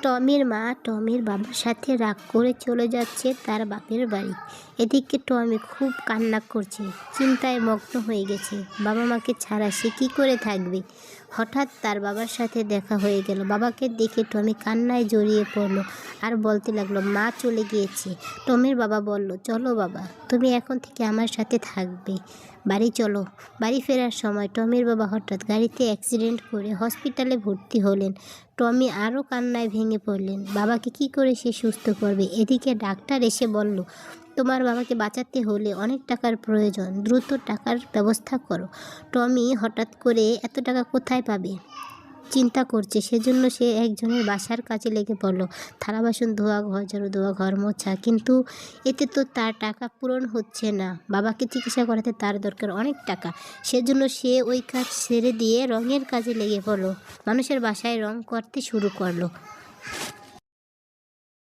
টমির মা টমির বাবার সাথে রাগ করে চলে যাচ্ছে তার বাপের বাড়ি। এদিকে টমি খুব কান্না করছে, চিন্তায় মগ্ন হয়ে গেছে। বাবা মাকে ছাড়া সে কী করে থাকবে। হঠাৎ তার বাবার সাথে দেখা হয়ে গেল। বাবাকে দেখে টমি কান্নায় জড়িয়ে পড়ল আর বলতে লাগলো, মা চলে গিয়েছে। টমির বাবা বলল, চলো বাবা, তুমি এখন থেকে আমার সাথে থাকবে, বাড়ি চলো। বাড়ি ফেরার সময় টমির বাবা হঠাৎ গাড়িতে অ্যাক্সিডেন্ট করে হসপিটালে ভর্তি হলেন। টমি আরও কান্নায় ভেঙে পড়লেন। বাবাকে কি করে সে সুস্থ করবে। এদিকে ডাক্তার এসে বলল, তোমার বাবাকে বাঁচাতে হলে অনেক টাকার প্রয়োজন, দ্রুত টাকার ব্যবস্থা করো। টমি হঠাৎ করে এত টাকা কোথায় পাবে চিন্তা করছে, সেজন্য সে একজনের বাসার কাজে লেগে পড়ল। থালা বাসন ধোয়া, ঘর ঝাড়ু দেওয়া, ঘর মোছা। কিন্তু এতে তো তার টাকা পূরণ হচ্ছে না। বাবাকে চিকিৎসা করাতে তার দরকার অনেক টাকা। সেজন্য সে ওই কাজ ছেড়ে দিয়ে রঙের কাজে লেগে পড়ল। মানুষের বাসায় রং করতে শুরু করলো।